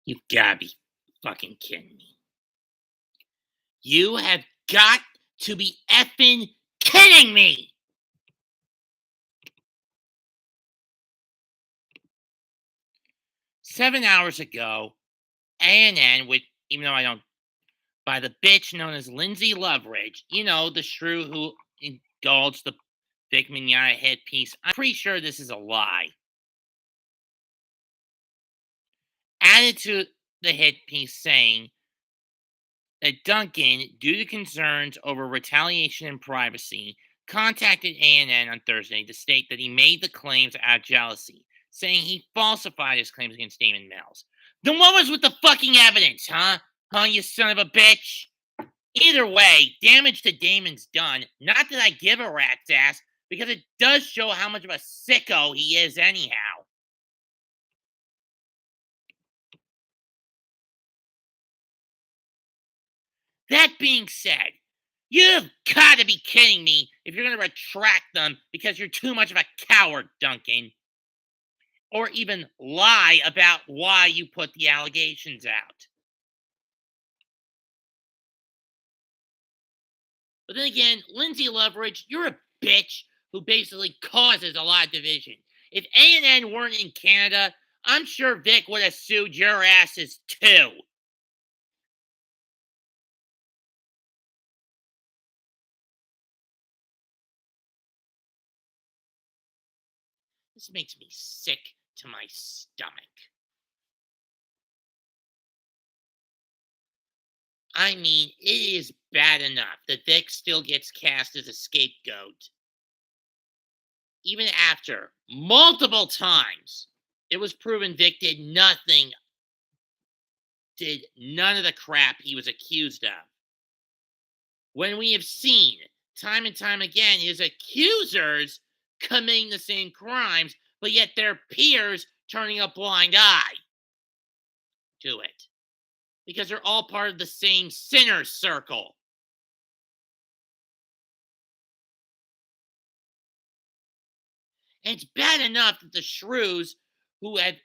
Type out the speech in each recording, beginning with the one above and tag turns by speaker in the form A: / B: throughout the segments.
A: You've gotta be fucking kidding me. You have got to be effing kidding me! 7 hours ago, ANN, with even though I don't, by the bitch known as Lindsay Loveridge, the shrew who indulged the Vic Mignogna hit piece. I'm pretty sure this is a lie. Added to the hit piece saying that Duncan, due to concerns over retaliation and privacy, contacted ANN on Thursday to state that he made the claims out of jealousy, saying he falsified his claims against Daman Mills. Then what was with the fucking evidence, huh? Huh, you son of a bitch? Either way, damage to Damon's done. Not that I give a rat's ass, because it does show how much of a sicko he is anyhow. That being said, you've got to be kidding me if you're going to retract them because you're too much of a coward, Duncan. Or even lie about why you put the allegations out. But then again, Lindsay Loveridge, you're a bitch who basically causes a lot of division. If A&N weren't in Canada, I'm sure Vic would have sued your asses too. This makes me sick to my stomach. I mean, it is bad enough that Vic still gets cast as a scapegoat. Even after multiple times it was proven Vic did none of the crap he was accused of. When we have seen time and time again his accusers committing the same crimes, but yet their peers turning a blind eye to it. Because they're all part of the same sinner circle. And it's bad enough that the shrews who have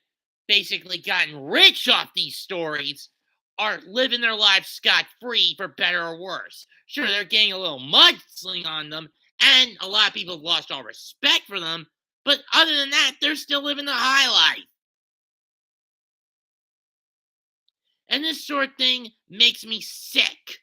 A: basically gotten rich off these stories are living their lives scot-free for better or worse. Sure, they're getting a little mudslinging on them, and a lot of people have lost all respect for them, but other than that, they're still living the high life. And this sort of thing makes me sick.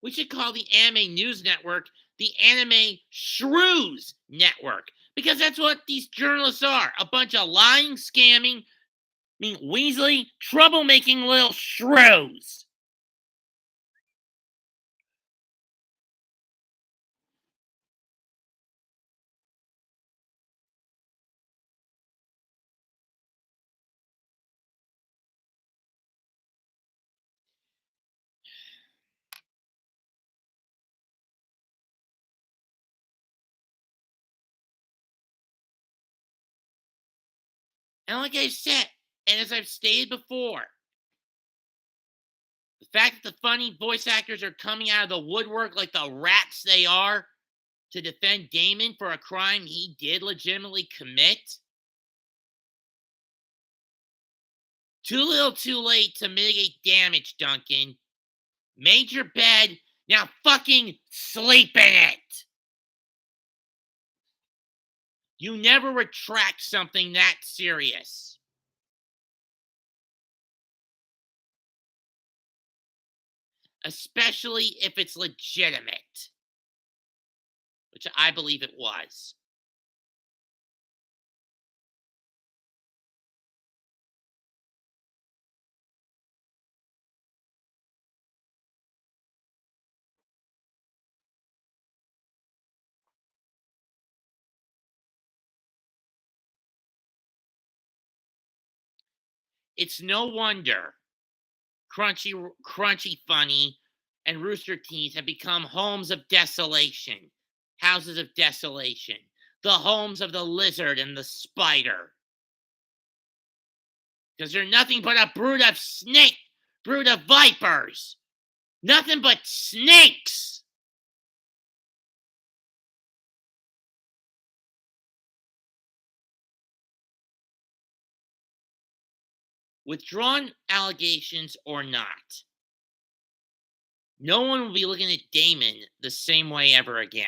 A: We should call the Anime News Network the Anime Shrews Network. Because that's what these journalists are. A bunch of lying, scamming, Weasley, troublemaking little shrews. And like I said, and as I've stated before, the fact that the funny voice actors are coming out of the woodwork like the rats they are to defend Damon for a crime he did legitimately commit. Too little too late to mitigate damage, Duncan. Made your bed, now fucking sleep in it. You never retract something that serious. Especially if it's legitimate. Which I believe it was. It's no wonder Crunchy Funny and Rooster Teeth have become homes of desolation, houses of desolation, the homes of the lizard and the spider. Because they're nothing but a brood of vipers. Nothing but snakes. Withdrawn allegations or not, no one will be looking at Damon the same way ever again.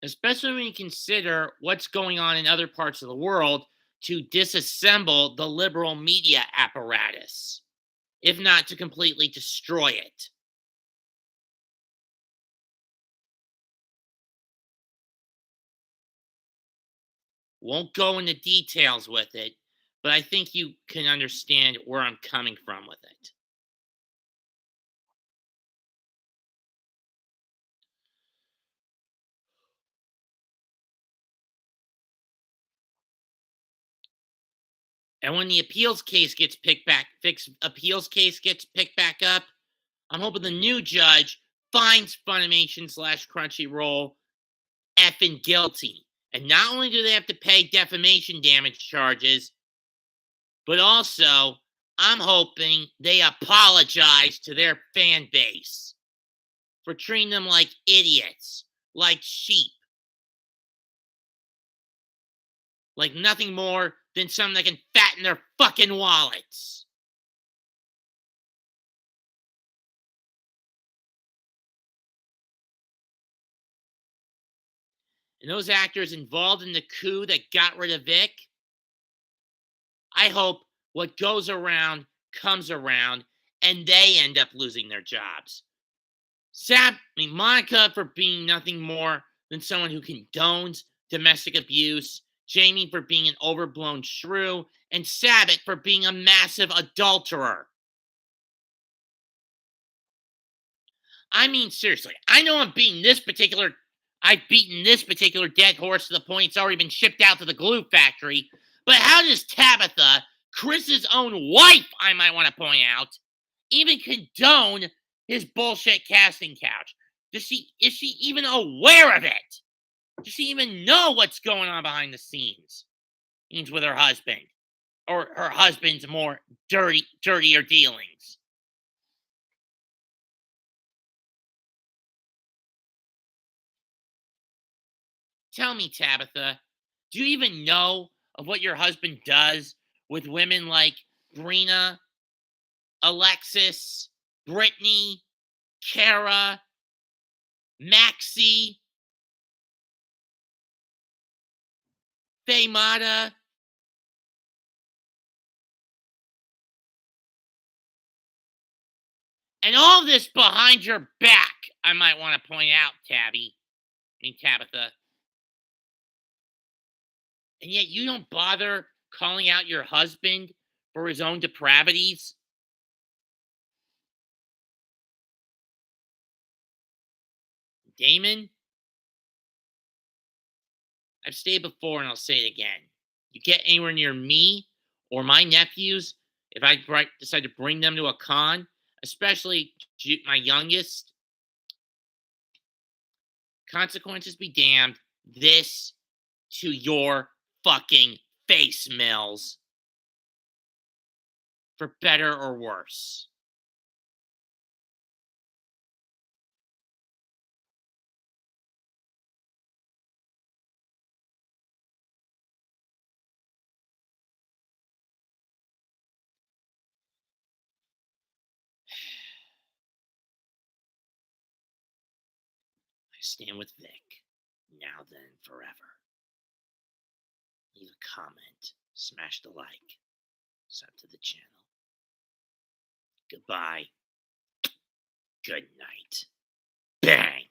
A: Especially when you consider what's going on in other parts of the world to disassemble the liberal media apparatus, if not to completely destroy it. Won't go into details with it, but I think you can understand where I'm coming from with it. And when the appeals case gets picked back up, I'm hoping the new judge finds Funimation slash Crunchyroll effing guilty. And not only do they have to pay defamation damage charges, but also I'm hoping they apologize to their fan base for treating them like idiots, like sheep, like nothing more than something that can fatten their fucking wallets. And those actors involved in the coup that got rid of Vic, I hope what goes around comes around and they end up losing their jobs. Monica for being nothing more than someone who condones domestic abuse, Jamie for being an overblown shrew, and Sabat for being a massive adulterer. I mean, seriously, I know I've beaten this particular dead horse to the point it's already been shipped out to the glue factory. But how does Tabitha, Chris's own wife, I might want to point out, even condone his bullshit casting couch? Is she even aware of it? Does she even know what's going on behind the scenes? Means with her husband, or her husband's more dirtier dealings. Tell me, Tabitha, do you even know of what your husband does with women like Brina, Alexis, Brittany, Kara, Maxie, Faymata? And all this behind your back, I might want to point out, Tabitha. And yet you don't bother calling out your husband for his own depravities? Damon, I've stated before and I'll say it again. You get anywhere near me or my nephews, if I decide to bring them to a con, especially my youngest, consequences be damned. This to your fucking face, Mills. For better or worse. I stand with Vic. Now then, forever. Leave a comment. Smash the like. Sub to the channel. Goodbye. Good night. Bang!